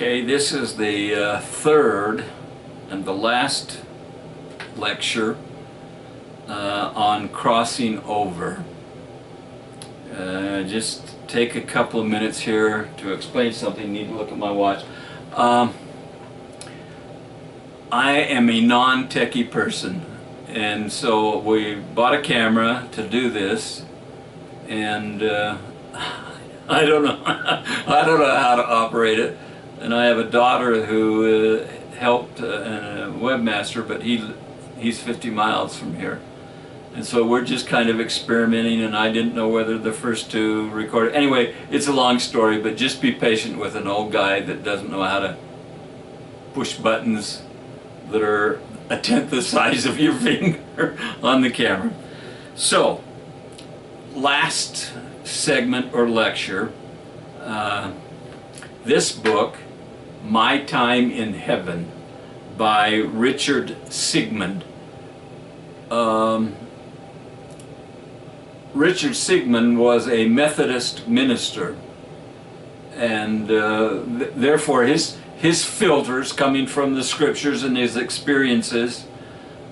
Okay, this is the third and the last lecture on crossing over. Just take a couple of minutes here to explain something. Need to look at my watch. I am a non-techie person, and so we bought a camera to do this, and I don't know I don't know how to operate it. And I have a daughter who helped, and a webmaster, but he's 50 miles from here. And so we're just kind of experimenting, and I didn't know whether the first two recorded. Anyway, it's a long story, but just be patient with an old guy that doesn't know how to push buttons that are a tenth the size of your finger on the camera. So, last segment or lecture, this book, My Time in Heaven, by Richard Sigmund. Richard Sigmund was a Methodist minister, and therefore his filters coming from the scriptures and his experiences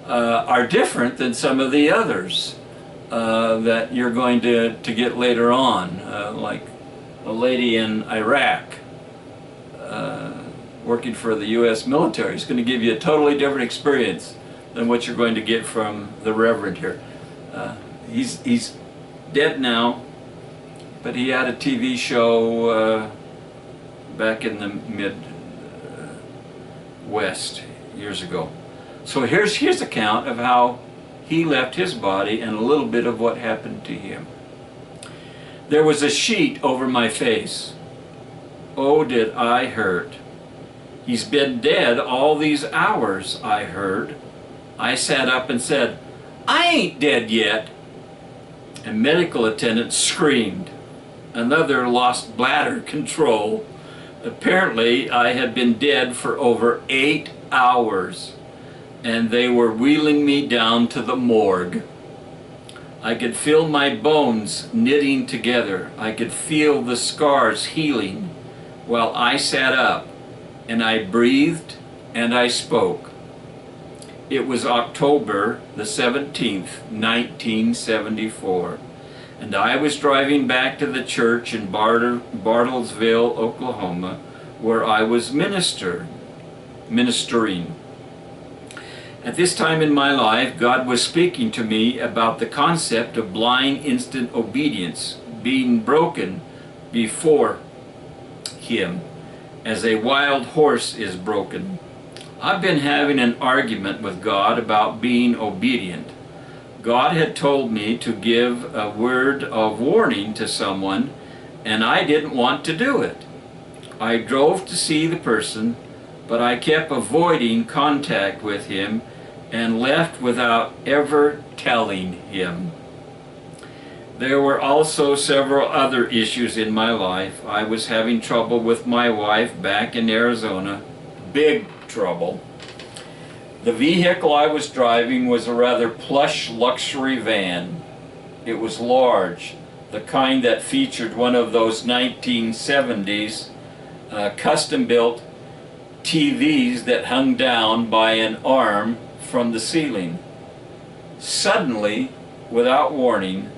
are different than some of the others that you're going to get later on, like a lady in Iraq working for the U.S. military is going to give you a totally different experience than what you're going to get from the Reverend here. He's dead now, but he had a TV show back in the Mid-West years ago. So here's his account of how he left his body and a little bit of what happened to him. There was a sheet over my face. Oh, did I hurt. He's been dead all these hours, I heard. I sat up and said, I ain't dead yet. A medical attendant screamed. Another lost bladder control. Apparently, I had been dead for over 8 hours, and they were wheeling me down to the morgue. I could feel my bones knitting together. I could feel the scars healing while I sat up, and I breathed and I spoke. It was October the 17th, 1974, and I was driving back to the church in Bartlesville, Oklahoma, where I was ministering. At this time in my life, God was speaking to me about the concept of blind instant obedience being broken before Him, as a wild horse is broken. I've been having an argument with God about being obedient. God had told me to give a word of warning to someone, and I didn't want to do it. I drove to see the person, but I kept avoiding contact with him and left without ever telling him. There were also several other issues in my life. I was having trouble with my wife back in Arizona. Big trouble. The vehicle I was driving was a rather plush luxury van. It was large, the kind that featured one of those 1970s custom-built TVs that hung down by an arm from the ceiling. Suddenly, without warning,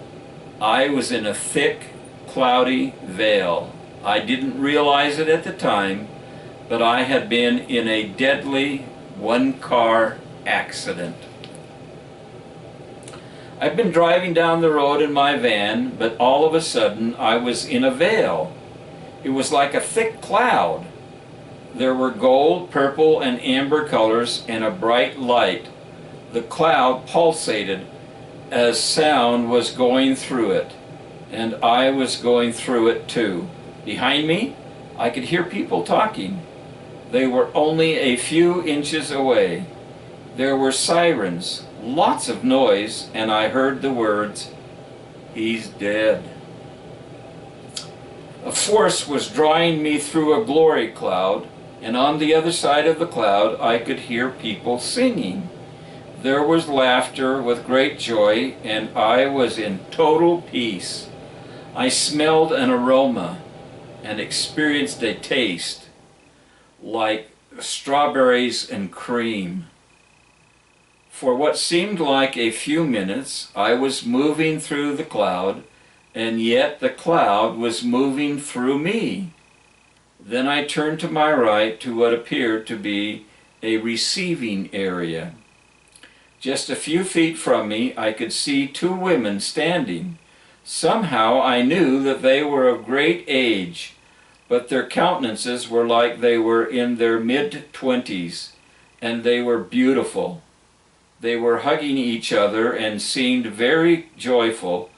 I was in a thick, cloudy veil. I didn't realize it at the time, but I had been in a deadly one-car accident. I'd been driving down the road in my van, but all of a sudden I was in a veil. It was like a thick cloud. There were gold, purple, and amber colors and a bright light. The cloud pulsated as sound was going through it, and I was going through it too. Behind me, I could hear people talking. They were only a few inches away. There were sirens, lots of noise, and I heard the words, "He's dead." A force was drawing me through a glory cloud, and on the other side of the cloud I could hear people singing. There was laughter with great joy, and I was in total peace. I smelled an aroma and experienced a taste. like strawberries and cream. For what seemed like a few minutes, I was moving through the cloud, and yet the cloud was moving through me. Then I turned to my right to what appeared to be a receiving area. Just a few feet from me, I could see two women standing. Somehow I knew that they were of great age, but their countenances were like they were in their mid-20s, and they were beautiful. They were hugging each other and seemed very joyful,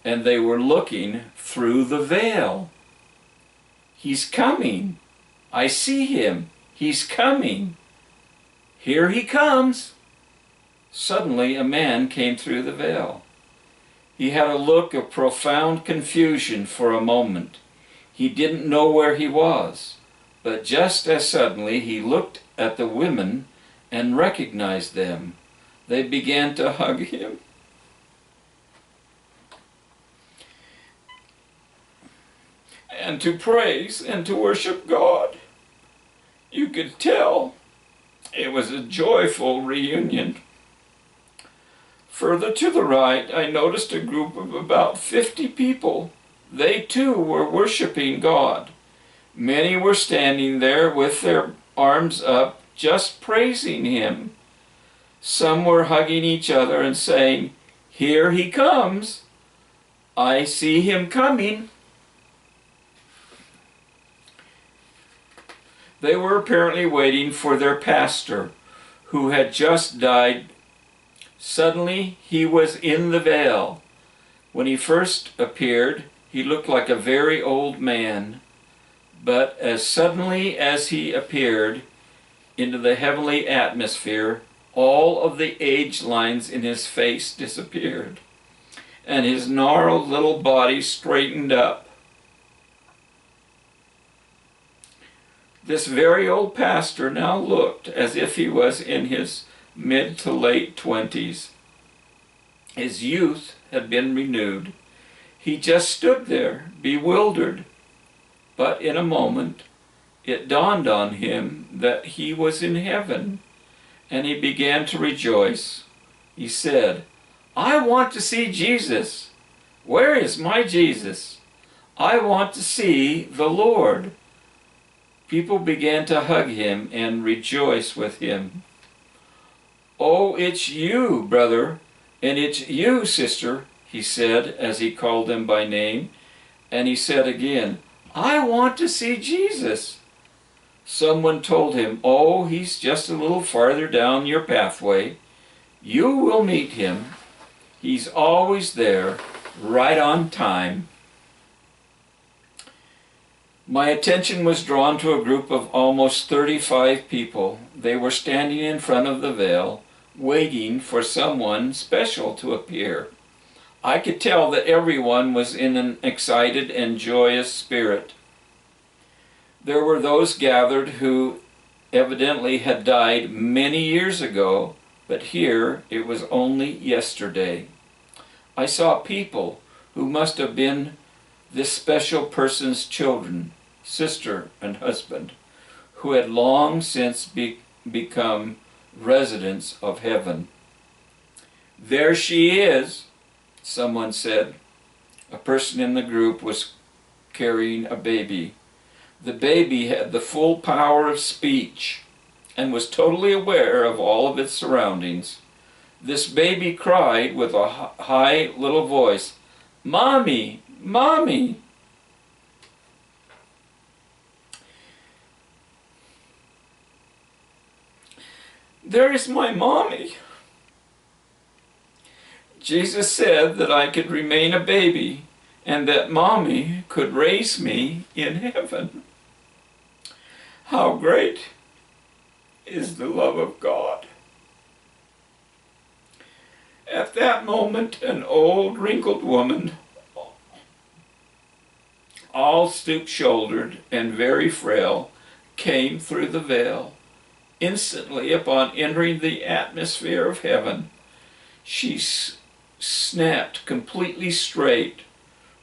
and they were looking through the veil. He's coming. I see him. He's coming. Here he comes. Suddenly a man came through the veil. He had a look of profound confusion for a moment. He didn't know where he was, but just as suddenly he looked at the women and recognized them. They began to hug him. And to praise and to worship God. You could tell it was a joyful reunion. Further to the right, I noticed a group of about 50 people. They too were worshiping God. Many were standing there with their arms up, just praising Him. Some were hugging each other and saying, "Here He comes. I see Him coming." They were apparently waiting for their pastor, who had just died. Suddenly, he was in the veil. When he first appeared, he looked like a very old man. But as suddenly as he appeared into the heavenly atmosphere, all of the age lines in his face disappeared, and his gnarled little body straightened up. This very old pastor now looked as if he was in his mid to late 20s. His youth had been renewed. He just stood there, bewildered. But in a moment, it dawned on him that he was in heaven, and he began to rejoice. He said, "I want to see Jesus. Where is my Jesus? I want to see the Lord." People began to hug him and rejoice with him. "Oh, it's you, brother, and it's you, sister," he said as he called them by name. And he said again, "I want to see Jesus." Someone told him, "Oh, he's just a little farther down your pathway. You will meet him. He's always there, right on time." My attention was drawn to a group of almost 35 people. They were standing in front of the veil, waiting for someone special to appear. I could tell that everyone was in an excited and joyous spirit. There were those gathered who evidently had died many years ago, but here it was only yesterday. I saw people who must have been this special person's children, sister and husband, who had long since become residents of heaven. "There she is," someone said. A person in the group was carrying a baby. The baby had the full power of speech and was totally aware of all of its surroundings. This baby cried with a high little voice, "Mommy, Mommy!" "There is my mommy." Jesus said that I could remain a baby and that mommy could raise me in heaven. How great is the love of God. At that moment, an old, wrinkled woman, all stoop-shouldered and very frail, came through the veil. Instantly, upon entering the atmosphere of heaven, she snapped completely straight.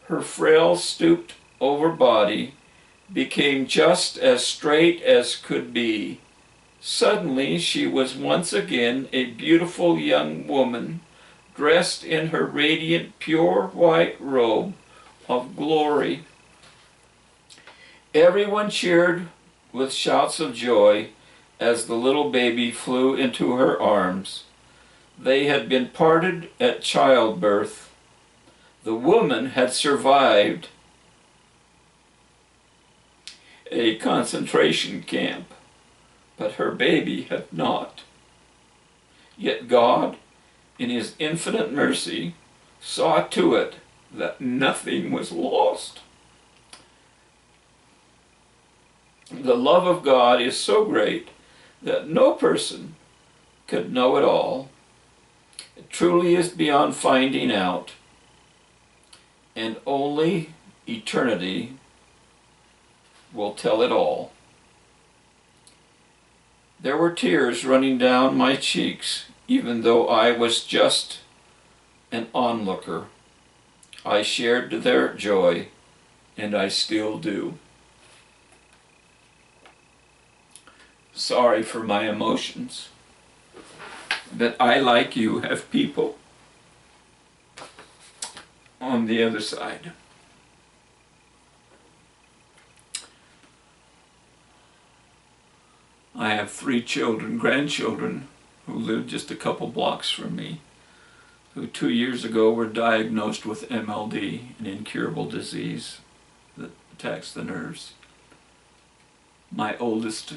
Her frail, stooped-over body became just as straight as could be. Suddenly she was once again a beautiful young woman, dressed in her radiant, pure white robe of glory. Everyone cheered with shouts of joy as the little baby flew into her arms. They had been parted at childbirth. The woman had survived a concentration camp, but her baby had not. Yet God, in His infinite mercy, saw to it that nothing was lost. The love of God is so great that no person could know it all. It truly is beyond finding out, and only eternity will tell it all. There were tears running down my cheeks, even though I was just an onlooker. I shared their joy, and I still do. Sorry for my emotions, but I, like you, have people on the other side. I have 3 children, grandchildren, who live just a couple blocks from me, who 2 years ago were diagnosed with MLD, an incurable disease that attacks the nerves. My oldest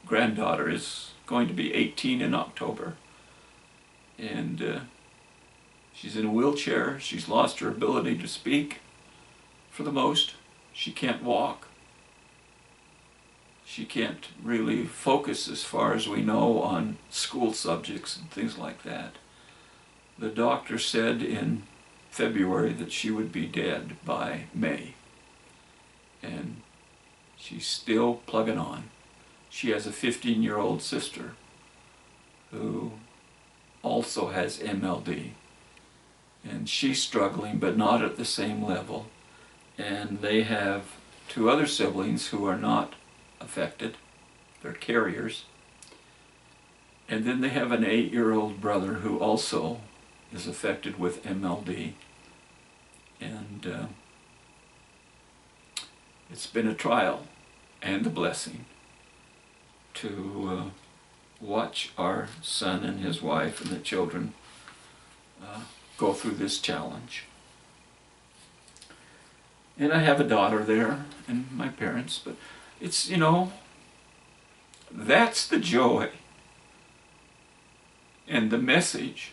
granddaughter is going to be 18 in October, and she's in a wheelchair. She's lost her ability to speak for the most. She can't walk. She can't really focus, as far as we know, on school subjects and things like that. The doctor said in February that she would be dead by May, and she's still plugging on. She has a 15-year-old sister who also has MLD, and she's struggling, but not at the same level. And they have 2 other siblings who are not affected. They're carriers. And then they have an 8-year-old brother who also is affected with MLD. And it's been a trial and a blessing to watch our son and his wife and the children go through this challenge. And I have a daughter there and my parents, but it's, you know, that's the joy and the message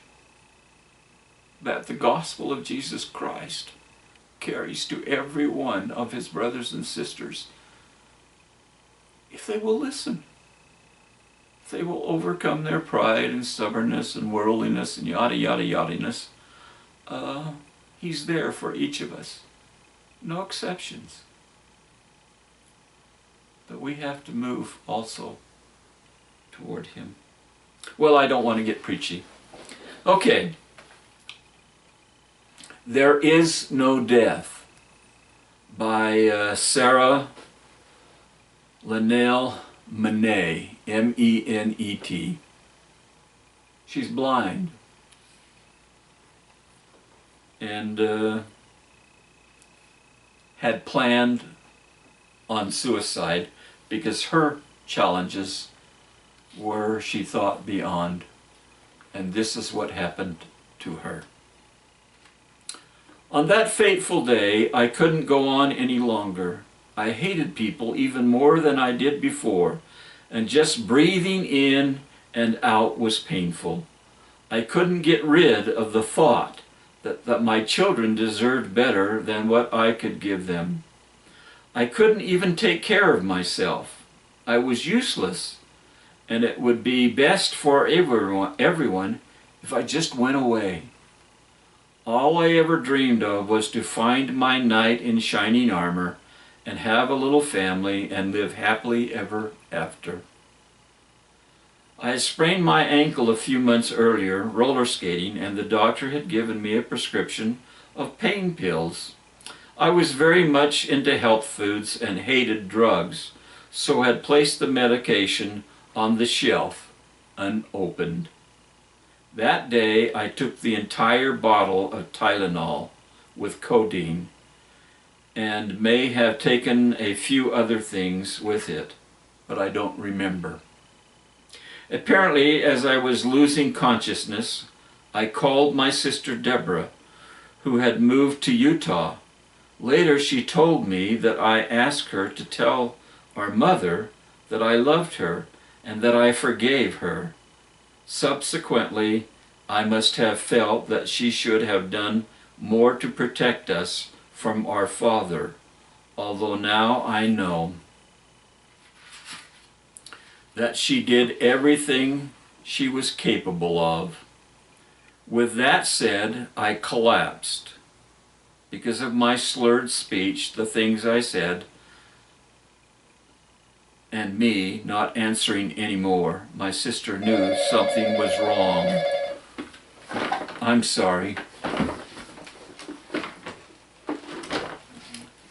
that the gospel of Jesus Christ carries to every one of His brothers and sisters, if they will listen. If they will overcome their pride and stubbornness and worldliness and yada yada yada-ness, He's there for each of us. No exceptions. But we have to move also toward Him. Well, I don't want to get preachy. Okay. There Is No Death by Sarah Linnell Menet, M-E-N-E-T. She's blind. And had planned on suicide because her challenges were, she thought, beyond. And this is what happened to her. On that fateful day, I couldn't go on any longer. I hated people even more than I did before, and just breathing in and out was painful. I couldn't get rid of the thought that my children deserved better than what I could give them. I couldn't even take care of myself. I was useless, and it would be best for everyone if I just went away. All I ever dreamed of was to find my knight in shining armor and have a little family and live happily ever after. I had sprained my ankle a few months earlier roller skating, and the doctor had given me a prescription of pain pills. I was very much into health foods and hated drugs, so had placed the medication on the shelf unopened. That day I took the entire bottle of Tylenol with codeine and may have taken a few other things with it, but I don't remember. Apparently, as I was losing consciousness, I called my sister Deborah, who had moved to Utah. Later she told me that I asked her to tell our mother that I loved her and that I forgave her. Subsequently, I must have felt that she should have done more to protect us from our father, although now I know that she did everything she was capable of. With that said, I collapsed. Because of my slurred speech, the things I said, and me not answering anymore, my sister knew something was wrong. I'm sorry.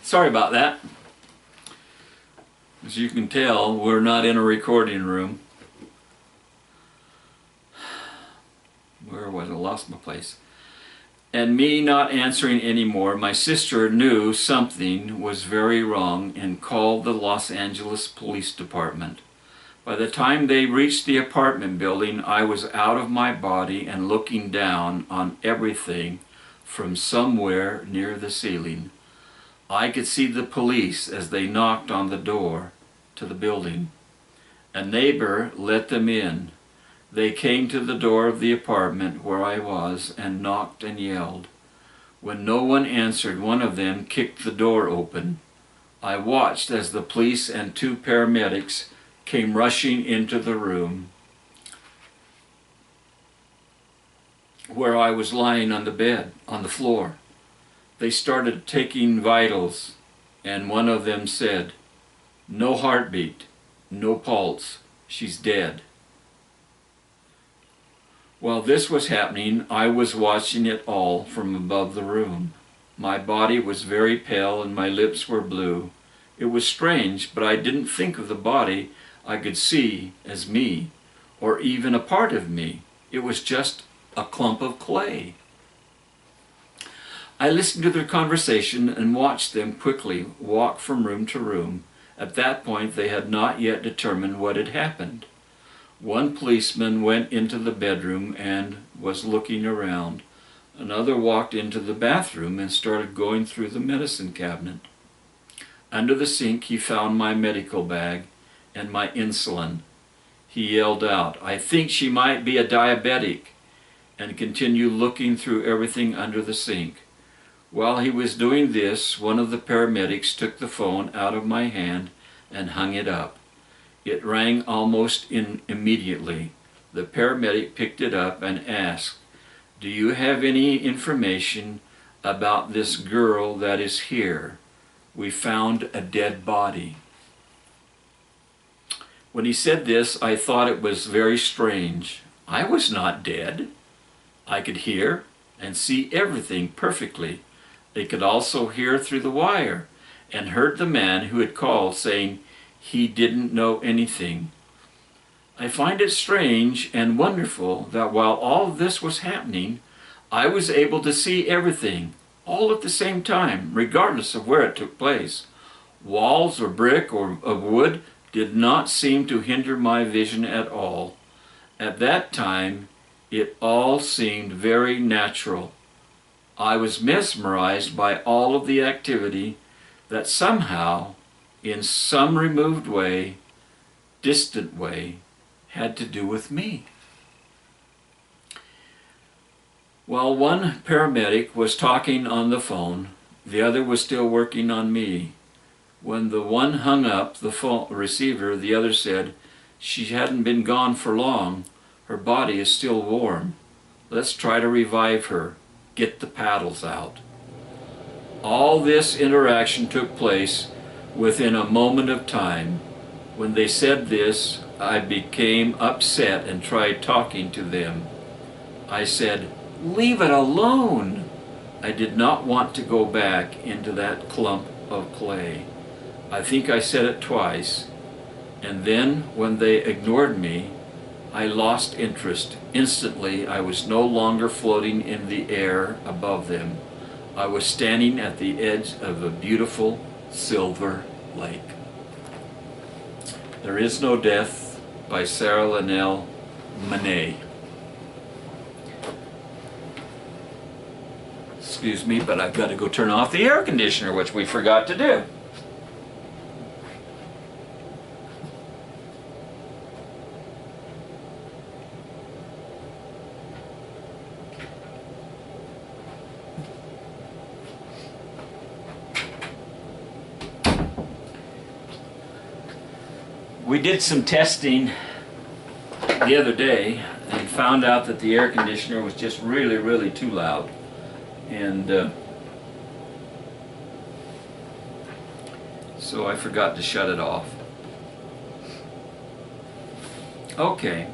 Sorry about that. As you can tell, we're not in a recording room. Where was I? Lost my place. And me not answering anymore, my sister knew something was very wrong and called the Los Angeles Police Department. By the time they reached the apartment building, I was out of my body and looking down on everything from somewhere near the ceiling. I could see the police as they knocked on the door to the building. A neighbor let them in. They came to the door of the apartment where I was and knocked and yelled. When no one answered, one of them kicked the door open. I watched as the police and 2 paramedics came rushing into the room where I was lying on the bed, on the floor. They started taking vitals, and one of them said, "No heartbeat, no pulse, she's dead." While this was happening, I was watching it all from above the room. My body was very pale and my lips were blue. It was strange, but I didn't think of the body I could see as me, or even a part of me. It was just a clump of clay. I listened to their conversation and watched them quickly walk from room to room. At that point, they had not yet determined what had happened. One policeman went into the bedroom and was looking around. Another walked into the bathroom and started going through the medicine cabinet. Under the sink, he found my medical bag and my insulin. He yelled out, "I think she might be a diabetic," and continued looking through everything under the sink. While he was doing this, one of the paramedics took the phone out of my hand and hung it up. It rang almost immediately. The paramedic picked it up and asked, "Do you have any information about this girl that is here? We found a dead body." When he said this, I thought it was very strange. I was not dead. I could hear and see everything perfectly. They could also hear through the wire and heard the man who had called saying he didn't know anything. I find it strange and wonderful that while all this was happening, I was able to see everything, all at the same time, regardless of where it took place. Walls or brick or of wood did not seem to hinder my vision at all. At that time, it all seemed very natural. I was mesmerized by all of the activity that somehow, in some removed way, distant way, had to do with me. While one paramedic was talking on the phone, the other was still working on me. When the one hung up the phone receiver, the other said, "She hadn't been gone for long. Her body is still warm. Let's try to revive her. Get the paddles out." All this interaction took place within a moment of time. When they said this, I became upset and tried talking to them. I said, "Leave it alone. I did not want to go back into that clump of clay. I think I said it twice, and then when they ignored me, I lost interest. Instantly, I was no longer floating in the air above them. I was standing at the edge of a beautiful silver lake. There Is No Death by Sarah Linnell Monet. Excuse me, but I've got to go turn off the air conditioner, which we forgot to do. We did some testing the other day and found out that the air conditioner was just really, really too loud. And so I forgot to shut it off. Okay.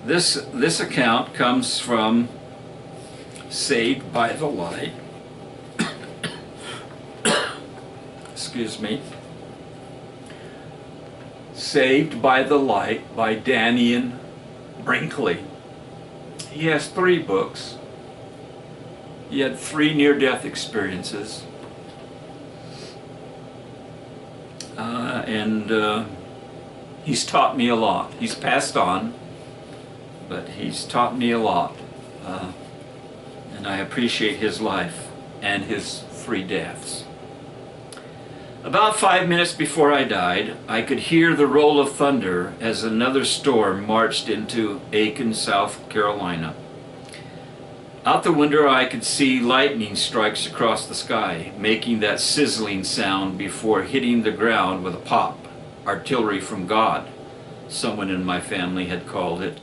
This account comes from Saved by the Light. Excuse me. Saved by the Light by Daniel Brinkley. He has 3 books. He had 3 near-death experiences. And he's taught me a lot. He's passed on, but he's taught me a lot. And I appreciate his life and his 3 deaths. About 5 minutes before I died, I could hear the roll of thunder as another storm marched into Aiken, South Carolina. Out the window I could see lightning strikes across the sky, making that sizzling sound before hitting the ground with a pop. Artillery from God, someone in my family had called it.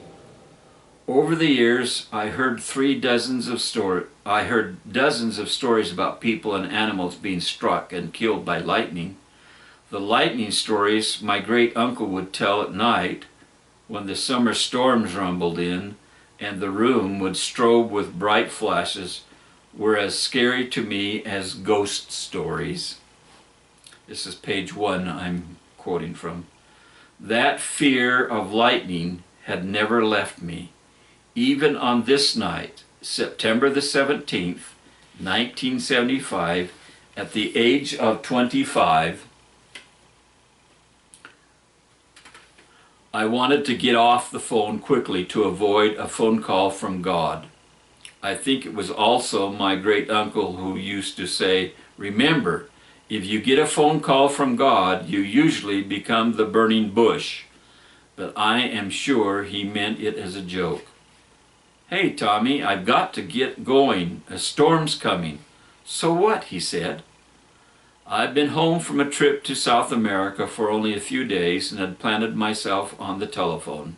Over the years, I heard dozens of stories about people and animals being struck and killed by lightning. The lightning stories my great uncle would tell at night when the summer storms rumbled in and the room would strobe with bright flashes were as scary to me as ghost stories. This is page 1 I'm quoting from. That fear of lightning had never left me. Even on this night, September the 17th, 1975, at the age of 25, I wanted to get off the phone quickly to avoid a phone call from God. I think it was also my great uncle who used to say, "Remember, if you get a phone call from God, you usually become the burning bush." But I am sure he meant it as a joke. "Hey, Tommy, I've got to get going. A storm's coming." "So what?" he said. I'd been home from a trip to South America for only a few days and had planted myself on the telephone.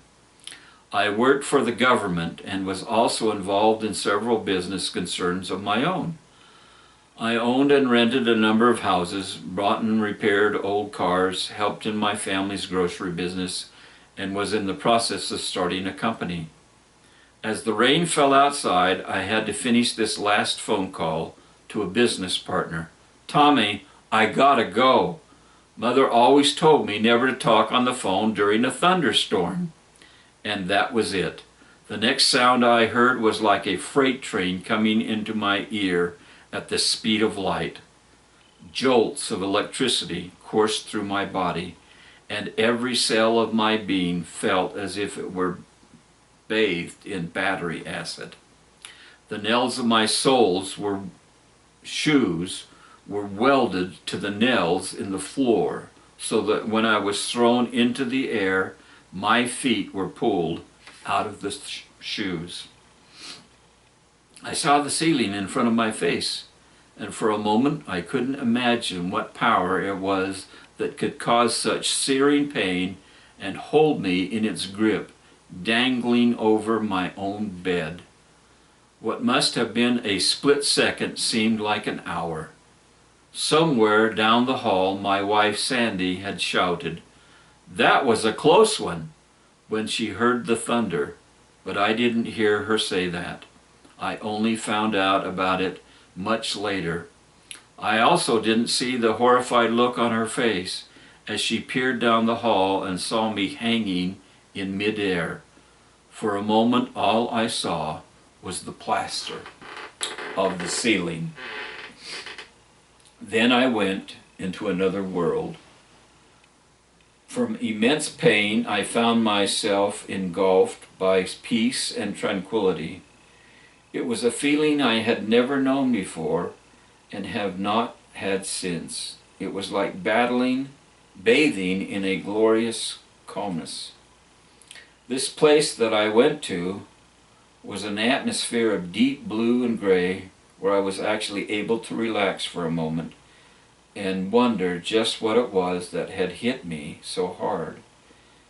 I worked for the government and was also involved in several business concerns of my own. I owned and rented a number of houses, bought and repaired old cars, helped in my family's grocery business, and was in the process of starting a company. As the rain fell outside, I had to finish this last phone call to a business partner. "Tommy, I gotta go. Mother always told me never to talk on the phone during a thunderstorm." And that was it. The next sound I heard was like a freight train coming into my ear at the speed of light. Jolts of electricity coursed through my body, and every cell of my being felt as if it were bathed in battery acid. The nails of my shoes were welded to the nails in the floor, so that when I was thrown into the air, my feet were pulled out of the shoes. I saw the ceiling in front of my face, and for a moment I couldn't imagine what power it was that could cause such searing pain and hold me in its grip, dangling over my own bed. What must have been a split second seemed like an hour. Somewhere down the hall, my wife Sandy had shouted, "That was a close one," when she heard the thunder, but I didn't hear her say that. I only found out about it much later. I also didn't see the horrified look on her face as she peered down the hall and saw me hanging in midair. For a moment, all I saw was the plaster of the ceiling. Then I went into another world. From immense pain, I found myself engulfed by peace and tranquility. It was a feeling I had never known before and have not had since. It was like bathing in a glorious calmness. This place that I went to was an atmosphere of deep blue and gray, where I was actually able to relax for a moment and wonder just what it was that had hit me so hard.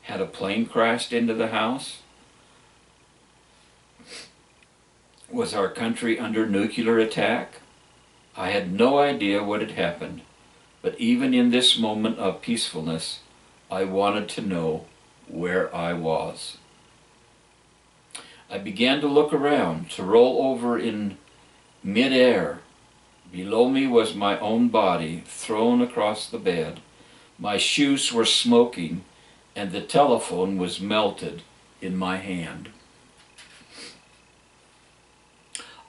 Had a plane crashed into the house? Was our country under nuclear attack? I had no idea what had happened, but even in this moment of peacefulness, I wanted to know where I was. I began to look around, to roll over in mid-air. Below me was my own body, thrown across the bed. My shoes were smoking, and the telephone was melted in my hand.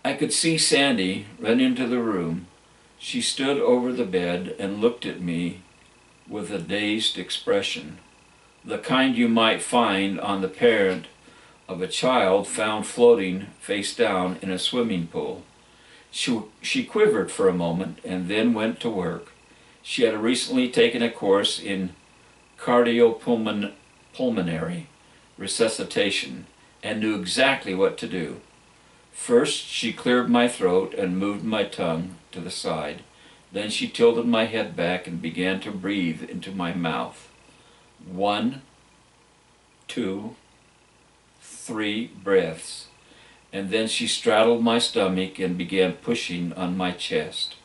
I could see Sandy run into the room. She stood over the bed and looked at me with a dazed expression, the kind you might find on the parent of a child found floating face down in a swimming pool. She quivered for a moment and then went to work. She had recently taken a course in cardiopulmonary resuscitation and knew exactly what to do. First, she cleared my throat and moved my tongue to the side. Then she tilted my head back and began to breathe into my mouth. 1, 2, 3 breaths. And then she straddled my stomach and began pushing on my chest.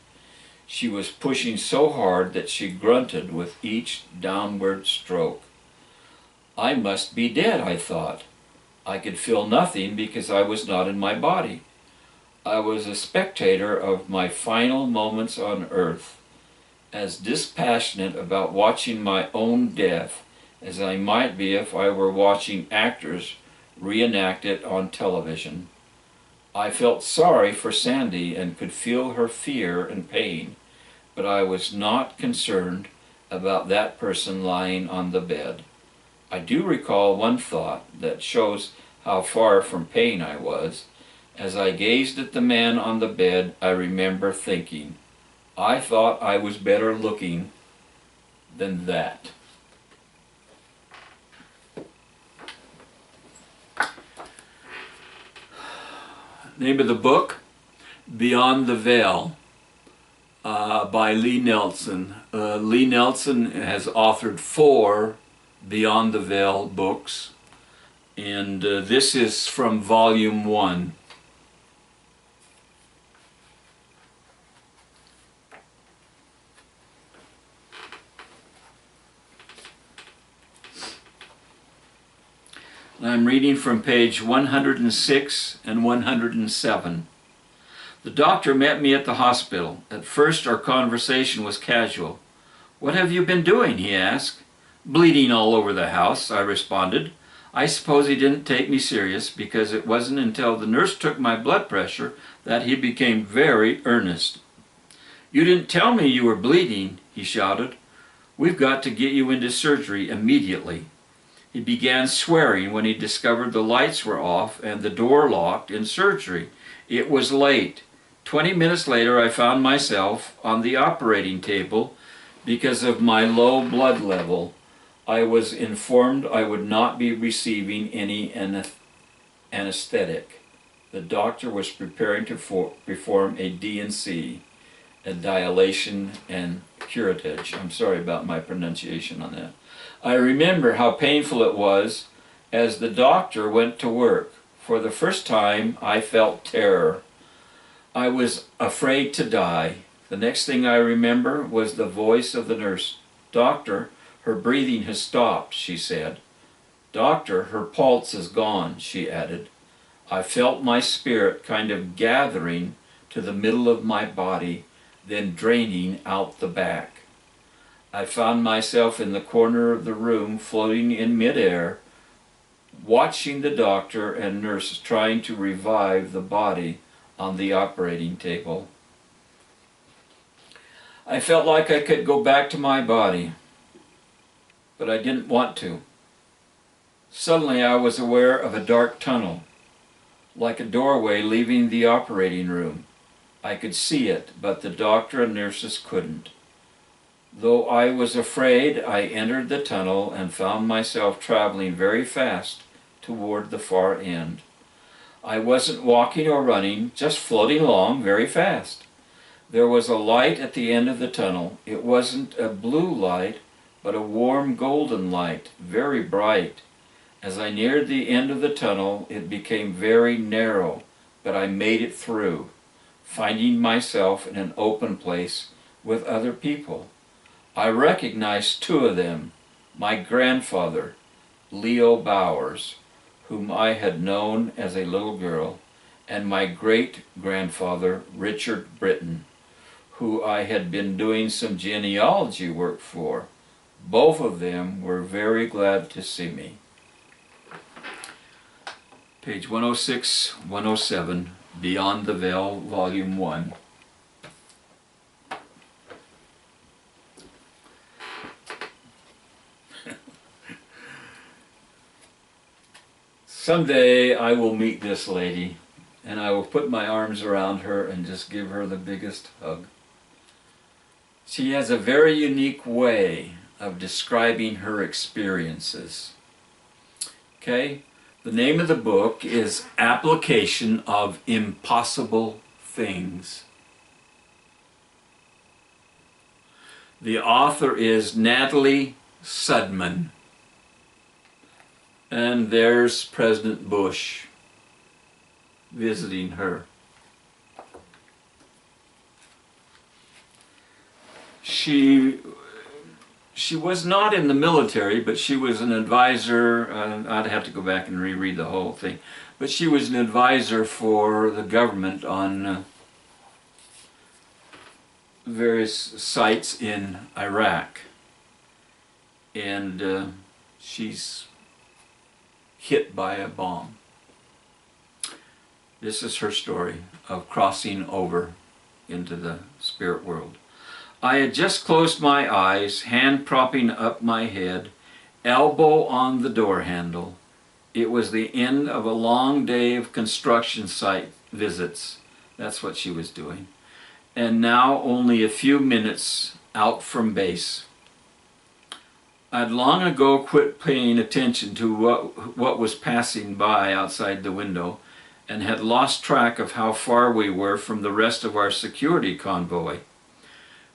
She was pushing so hard that she grunted with each downward stroke. I must be dead, I thought. I could feel nothing because I was not in my body. I was a spectator of my final moments on earth, as dispassionate about watching my own death as I might be if I were watching actors reenact it on television. I felt sorry for Sandy and could feel her fear and pain, but I was not concerned about that person lying on the bed. I do recall one thought that shows how far from pain I was. As I gazed at the man on the bed, I remember thinking, I thought I was better looking than that. Name of the book, Beyond the Veil, by Lee Nelson. Lee Nelson has authored 4 Beyond the Veil books, and this is from volume 1. I'm reading from page 106 and 107. The doctor met me at the hospital. At first our conversation was casual. "What have you been doing?" he asked. "Bleeding all over the house," I responded. I suppose he didn't take me serious, because it wasn't until the nurse took my blood pressure that he became very earnest. "You didn't tell me you were bleeding," he shouted. "We've got to get you into surgery immediately." He began swearing when he discovered the lights were off and the door locked in surgery. It was late. 20 minutes later I found myself on the operating table because of my low blood level. I was informed I would not be receiving any anesthetic. The doctor was preparing to perform a D&C, a dilation and curettage. I'm sorry about my pronunciation on that. I remember how painful it was as the doctor went to work. For the first time, I felt terror. I was afraid to die. The next thing I remember was the voice of the nurse. "Doctor, her breathing has stopped," she said. "Doctor, her pulse is gone," she added. I felt my spirit kind of gathering to the middle of my body, then draining out the back. I found myself in the corner of the room, floating in midair, watching the doctor and nurses trying to revive the body on the operating table. I felt like I could go back to my body, but I didn't want to. Suddenly I was aware of a dark tunnel, like a doorway leaving the operating room. I could see it, but the doctor and nurses couldn't. Though I was afraid, I entered the tunnel and found myself traveling very fast toward the far end. I wasn't walking or running, just floating along very fast. There was a light at the end of the tunnel. It wasn't a blue light, but a warm golden light, very bright. As I neared the end of the tunnel, it became very narrow, but I made it through, finding myself in an open place with other people. I recognized two of them, my grandfather, Leo Bowers, whom I had known as a little girl, and my great-grandfather, Richard Britton, who I had been doing some genealogy work for. Both of them were very glad to see me. Page 106, 107, Beyond the Veil, Volume 1. Someday I will meet this lady, and I will put my arms around her and just give her the biggest hug. She has a very unique way of describing her experiences. Okay? The name of the book is Application of Impossible Things. The author is Natalie Sudman. And there's President Bush visiting her. She was not in the military, but she was an advisor. I'd have to go back and reread the whole thing. But she was an advisor for the government on various sites in Iraq. And she's hit by a bomb. This is her story of crossing over into the spirit world. I had just closed my eyes, hand propping up my head, elbow on the door handle. It was the end of a long day of construction site visits. That's what she was doing. And now only a few minutes out from base. I'd long ago quit paying attention to what was passing by outside the window and had lost track of how far we were from the rest of our security convoy.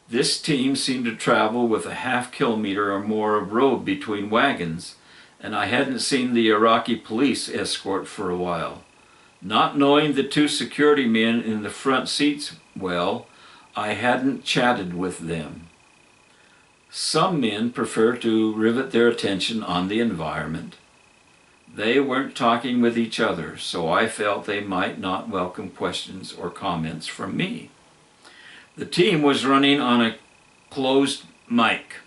This team seemed to travel with a half-kilometer or more of road between wagons, and I hadn't seen the Iraqi police escort for a while. Not knowing the two security men in the front seats well, I hadn't chatted with them. Some men prefer to rivet their attention on the environment. They weren't talking with each other, so I felt they might not welcome questions or comments from me. The team was running on a closed mic,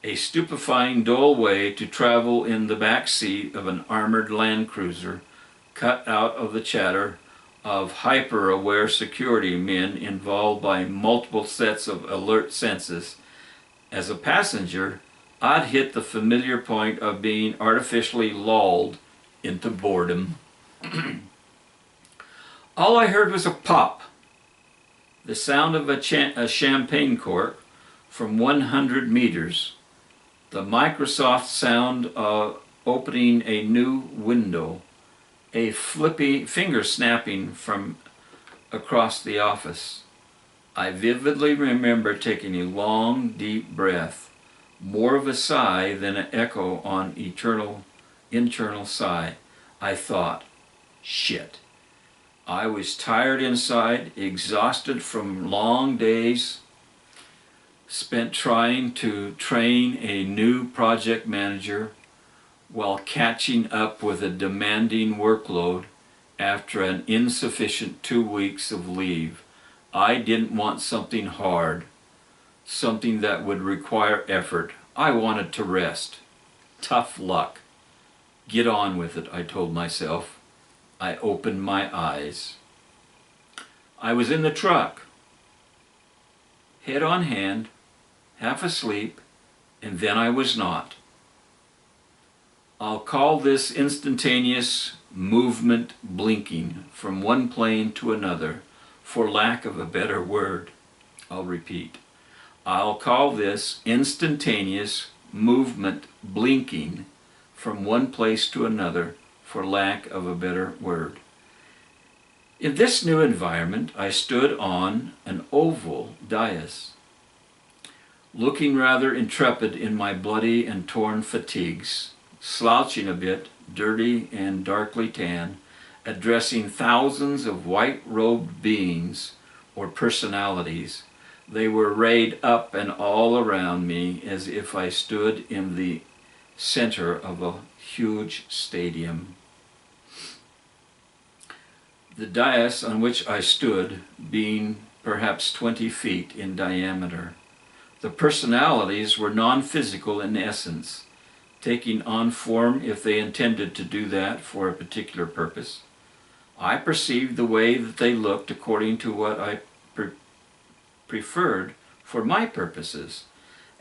a stupefying dull way to travel in the back seat of an armored Land Cruiser, cut out of the chatter of hyper-aware security men involved by multiple sets of alert senses. As a passenger, I'd hit the familiar point of being artificially lulled into boredom. All I heard was a pop, the sound of a champagne cork from 100 meters, the Microsoft sound of opening a new window, a flippy finger snapping from across the office. I vividly remember taking a long, deep breath, more of a sigh than an echo on internal sigh. I thought, shit. I was tired inside, exhausted from long days spent trying to train a new project manager while catching up with a demanding workload after an insufficient 2 weeks of leave. I didn't want something hard, something that would require effort. I wanted to rest. Tough luck. Get on with it, I told myself. I opened my eyes. I was in the truck, head on hand, half asleep, and then I was not. I'll call this instantaneous movement blinking from one plane to another, for lack of a better word. I'll repeat. I'll call this instantaneous movement blinking from one place to another, for lack of a better word. In this new environment, I stood on an oval dais, looking rather intrepid in my bloody and torn fatigues, slouching a bit, dirty and darkly tan, addressing thousands of white-robed beings or personalities. They were arrayed up and all around me as if I stood in the center of a huge stadium. The dais on which I stood being perhaps 20 feet in diameter. The personalities were non-physical in essence, taking on form if they intended to do that for a particular purpose. I perceived the way that they looked according to what I preferred for my purposes.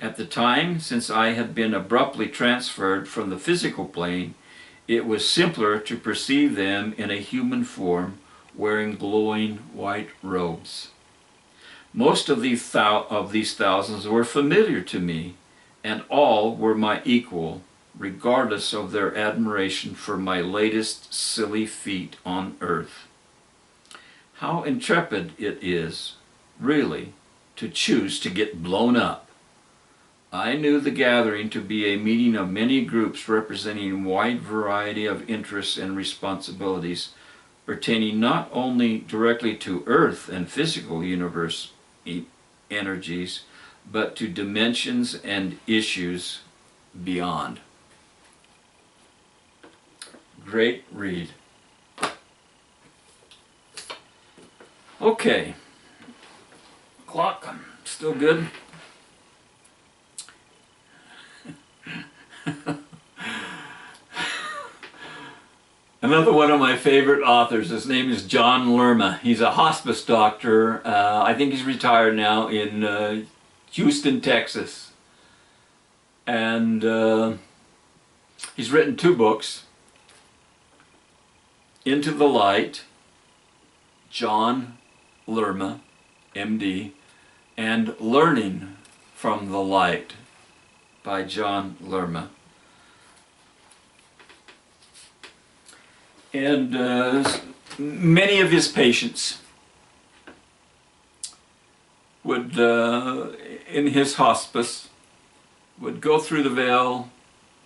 At the time, since I had been abruptly transferred from the physical plane, it was simpler to perceive them in a human form, wearing glowing white robes. Most of these thousands were familiar to me, and all were my equal, regardless of their admiration for my latest silly feat on earth. How intrepid it is, really, to choose to get blown up. I knew the gathering to be a meeting of many groups representing a wide variety of interests and responsibilities, pertaining not only directly to earth and physical universe energies, but to dimensions and issues beyond. Great read. Okay. Clock, still good? Another one of my favorite authors, his name is John Lerma. He's a hospice doctor. I think he's retired now in Houston, Texas. And he's written 2 books. Into the Light, John Lerma, MD, and Learning from the Light by John Lerma. And many of his patients would, in his hospice, would go through the veil.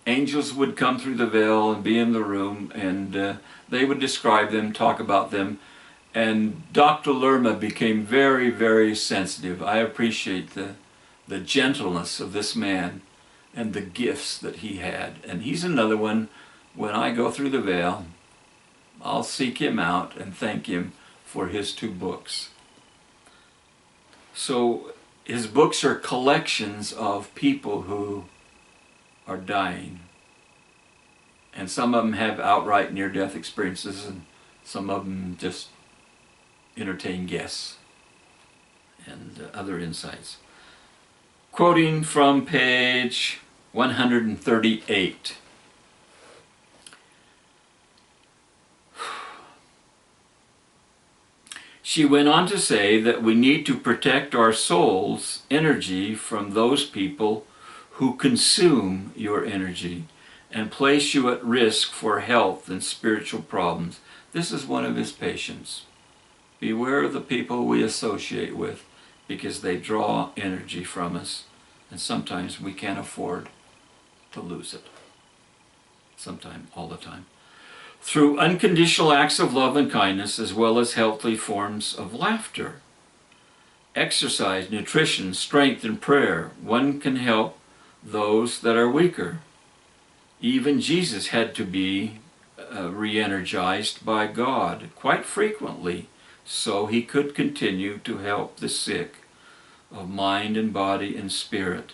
Angels would come through the veil and be in the room, and they would describe them, talk about them. And Dr. Lerma became very, very sensitive. I appreciate the gentleness of this man and the gifts that he had. And he's another one, when I go through the veil, I'll seek him out and thank him for his 2 books. So his books are collections of people who are dying. And some of them have outright near-death experiences, and some of them just entertain guests and other insights. Quoting from page 138. She went on to say that we need to protect our soul's energy from those people who consume your energy and place you at risk for health and spiritual problems. This is one of his patients. Beware of the people we associate with, because they draw energy from us, and sometimes we can't afford to lose it. Sometimes, all the time. Through unconditional acts of love and kindness, as well as healthy forms of laughter, exercise, nutrition, strength, and prayer, one can help those that are weaker. Even Jesus had to be re-energized by God quite frequently, so he could continue to help the sick of mind and body and spirit,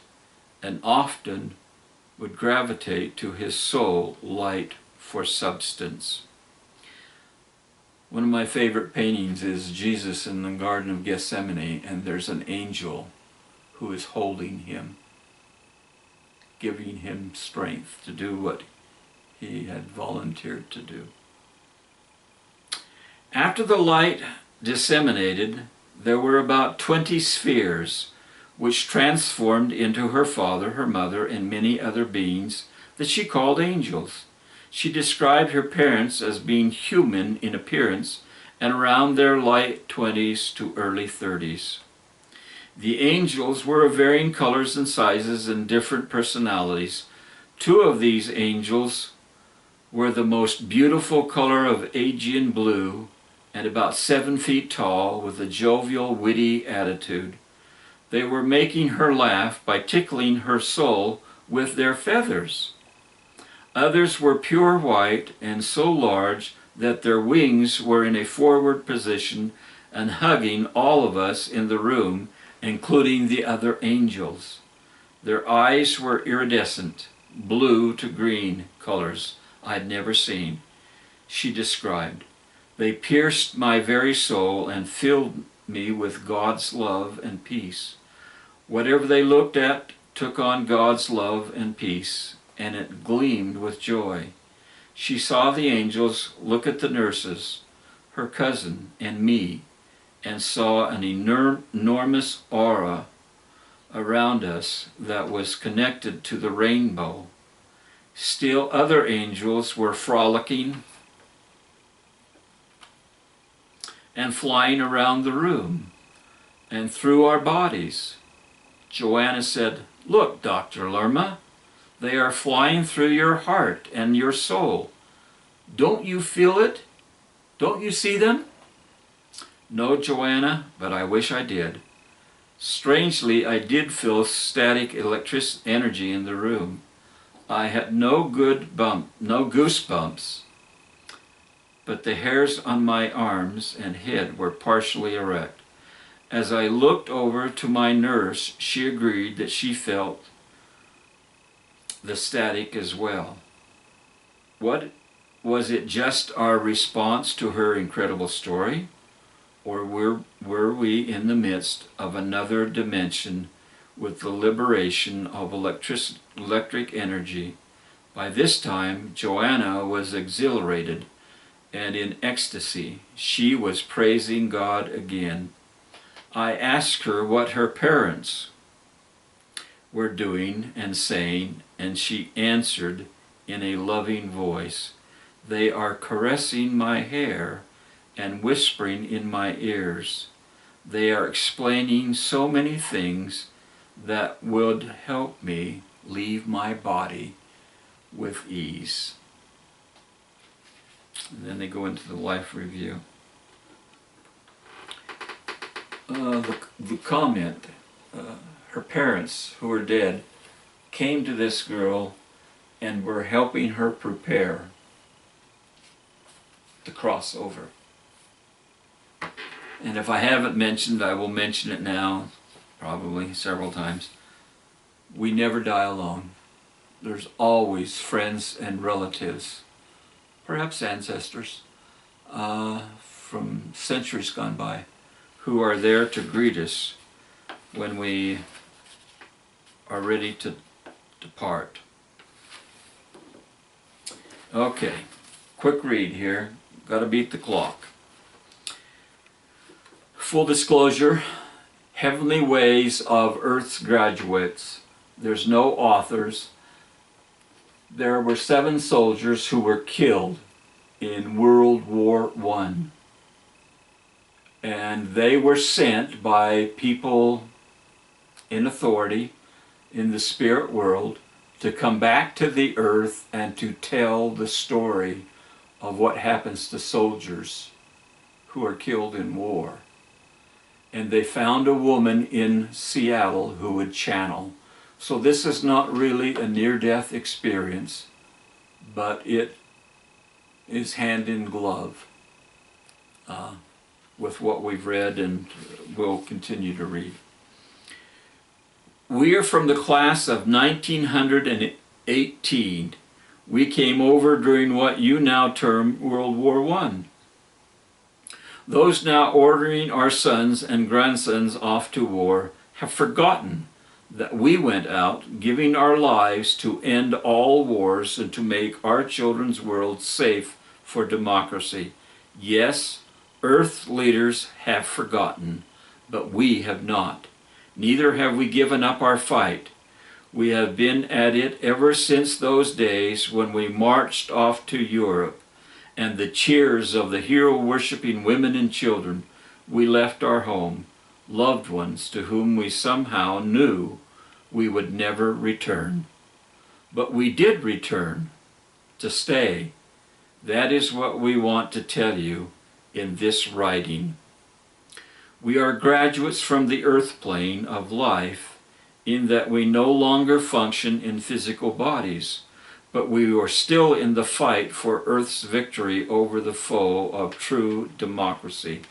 and often would gravitate to his soul light for substance. One of my favorite paintings is Jesus in the Garden of Gethsemane, and there's an angel who is holding him, giving him strength to do what he had volunteered to do. After the light disseminated, there were about 20 spheres, which transformed into her father, her mother, and many other beings that she called angels. She described her parents as being human in appearance and around their late 20s to early 30s. The angels were of varying colors and sizes and different personalities. 2 of these angels were the most beautiful color of Aegean blue and about 7 feet tall, with a jovial, witty attitude. They were making her laugh by tickling her soul with their feathers. Others were pure white and so large that their wings were in a forward position and hugging all of us in the room, including the other angels. Their eyes were iridescent, blue to green colors I'd never seen, she described. They pierced my very soul and filled me with God's love and peace. Whatever they looked at took on God's love and peace, and it gleamed with joy. She saw the angels look at the nurses, her cousin, and me, and saw an enormous aura around us that was connected to the rainbow. Still other angels were frolicking and flying around the room and through our bodies. Joanna said, "Look, Dr. Lerma, they are flying through your heart and your soul. Don't you feel it? Don't you see them?" "No, Joanna, but I wish I did." Strangely, I did feel static electric energy in the room. I had no goosebumps, but the hairs on my arms and head were partially erect. As I looked over to my nurse, she agreed that she felt the static as well. What was it, just our response to her incredible story? Or were we in the midst of another dimension with the liberation of electric energy? By this time, Joanna was exhilarated and in ecstasy. She was praising God again. I asked her what her parents were doing and saying, and she answered in a loving voice, "They are caressing my hair and whispering in my ears. They are explaining so many things that would help me leave my body with ease." And then they go into the life review. The comment, her parents, who were dead, came to this girl and were helping her prepare to cross over. And if I haven't mentioned, I will mention it now, probably several times. We never die alone. There's always friends and relatives, perhaps ancestors, from centuries gone by, who are there to greet us when we are ready to depart. Okay, quick read here. Got to beat the clock. Full disclosure, Heavenly Ways of Earth's Graduates. There's no authors. There were 7 soldiers who were killed in World War I. And they were sent by people in authority in the spirit world to come back to the earth and to tell the story of what happens to soldiers who are killed in war. And they found a woman in Seattle who would channel. So this is not really a near-death experience, but it is hand in glove with what we've read and will continue to read. We are from the class of 1918. We came over during what you now term World War I. Those now ordering our sons and grandsons off to war have forgotten that we went out giving our lives to end all wars and to make our children's world safe for democracy. Yes, Earth leaders have forgotten, but we have not. Neither have we given up our fight. We have been at it ever since those days when we marched off to Europe, and the cheers of the hero-worshipping women and children. We left our home, loved ones to whom we somehow knew we would never return. But we did return, to stay. That is what we want to tell you in this writing. We are graduates from the earth plane of life in that we no longer function in physical bodies, but we are still in the fight for Earth's victory over the foe of true democracy.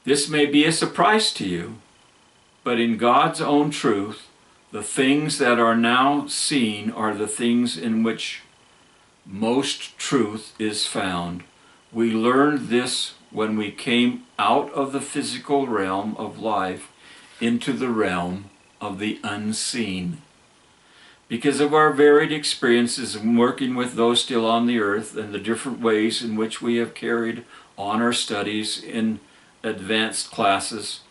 This may be a surprise to you, but in God's own truth, the things that are now seen are the things in which most truth is found. We learned this when we came out of the physical realm of life into the realm of the unseen. Because of our varied experiences in working with those still on the earth and the different ways in which we have carried on our studies in advanced classes,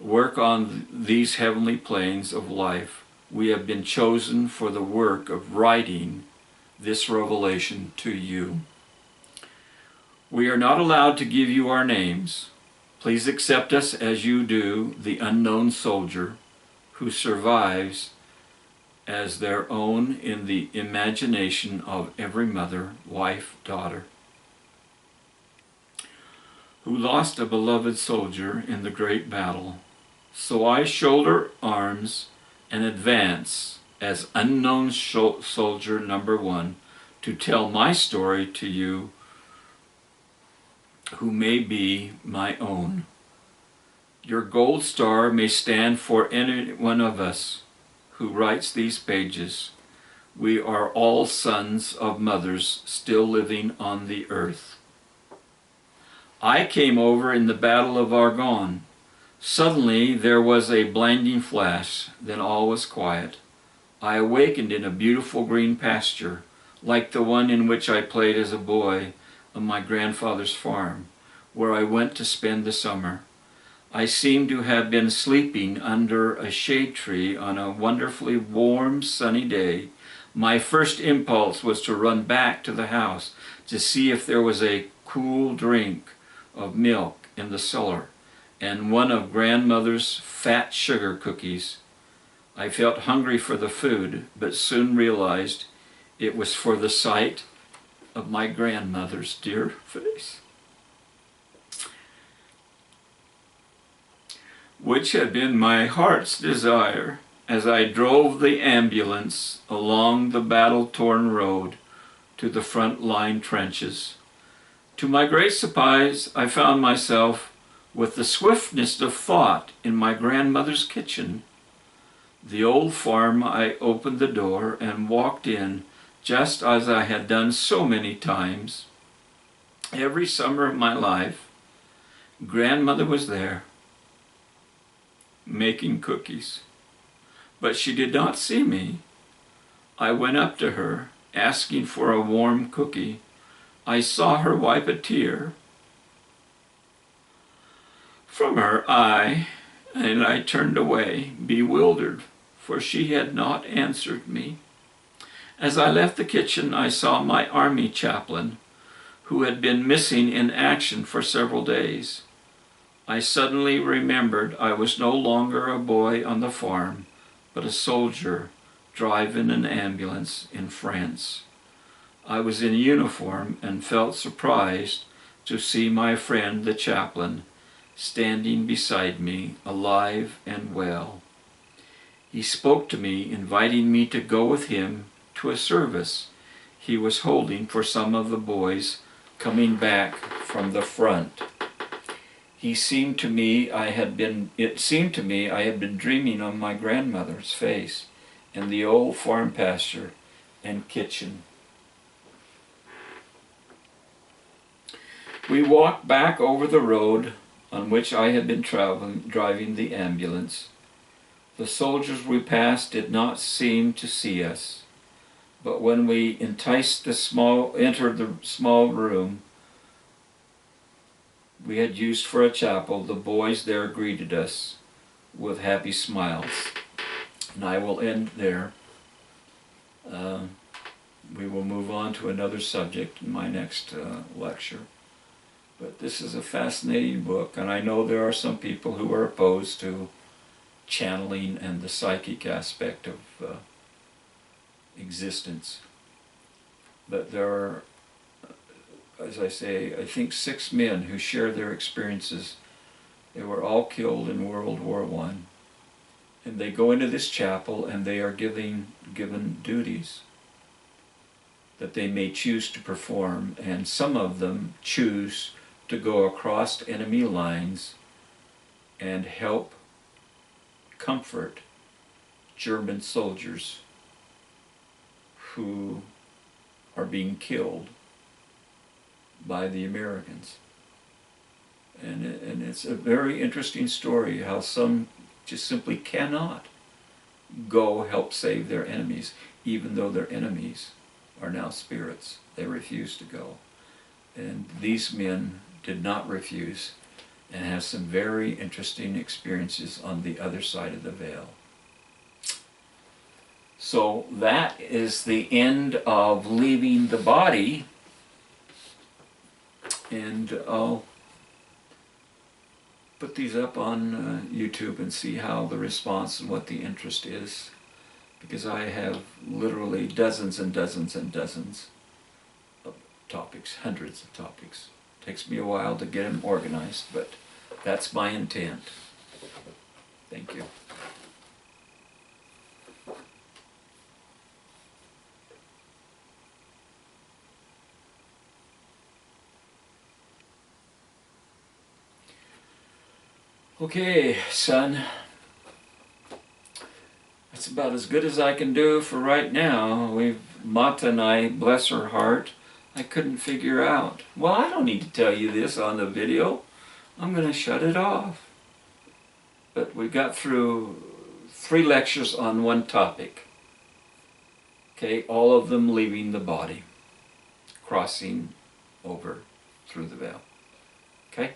work on these heavenly planes of life, we have been chosen for the work of writing this revelation to you. We are not allowed to give you our names. Please accept us as you do the unknown soldier who survives as their own in the imagination of every mother, wife, daughter, who lost a beloved soldier in the great battle. So I shoulder arms and advance as unknown soldier number one to tell my story to you who may be my own. Your gold star may stand for any one of us who writes these pages. We are all sons of mothers still living on the earth. I came over in the Battle of Argonne. Suddenly there was a blinding flash, then all was quiet. I awakened in a beautiful green pasture, like the one in which I played as a boy on my grandfather's farm, where I went to spend the summer. I seemed to have been sleeping under a shade tree on a wonderfully warm, sunny day. My first impulse was to run back to the house to see if there was a cool drink of milk in the cellar and one of grandmother's fat sugar cookies. I felt hungry for the food, but soon realized it was for the sight of my grandmother's dear face, which had been my heart's desire as I drove the ambulance along the battle-torn road to the front-line trenches. To my great surprise, I found myself with the swiftness of thought in my grandmother's kitchen. The old farm, I opened the door and walked in just as I had done so many times. Every summer of my life, grandmother was there, making cookies. But she did not see me. I went up to her, asking for a warm cookie. I saw her wipe a tear from her eye, and I turned away, bewildered, for she had not answered me. As I left the kitchen, I saw my army chaplain, who had been missing in action for several days. I suddenly remembered I was no longer a boy on the farm, but a soldier driving an ambulance in France. I was in uniform and felt surprised to see my friend the chaplain standing beside me, alive and well. He spoke to me, inviting me to go with him to a service. he was holding for some of the boys coming back from the front. It seemed to me I had been dreaming of my grandmother's face in the old farm pasture and kitchen. We walked back over the road on which I had been driving the ambulance. The soldiers we passed did not seem to see us, but when we entered the small room we had used for a chapel, the boys there greeted us with happy smiles. And I will end there. We will move on to another subject in my next lecture. But this is a fascinating book, and I know there are some people who are opposed to channeling and the psychic aspect of existence. But there are, as I say, I think 6 men who share their experiences. They were all killed in World War I. And they go into this chapel and they are given duties that they may choose to perform, and some of them choose to go across enemy lines and help comfort German soldiers who are being killed by the Americans. And it's a very interesting story how some just simply cannot go help save their enemies, even though their enemies are now spirits. They refuse to go. And these men did not refuse and have some very interesting experiences on the other side of the veil. So that is the end of leaving the body, and I'll put these up on YouTube and see how the response and what the interest is, because I have literally dozens and dozens and dozens of topics, hundreds of topics. It takes me a while to get them organized, but that's my intent. Thank you. Okay, son. That's about as good as I can do for right now. Mata and I, bless her heart, I couldn't figure out. Well, I don't need to tell you this on the video. I'm going to shut it off. But we got through 3 lectures on one topic. Okay, all of them leaving the body, crossing over through the veil. Okay?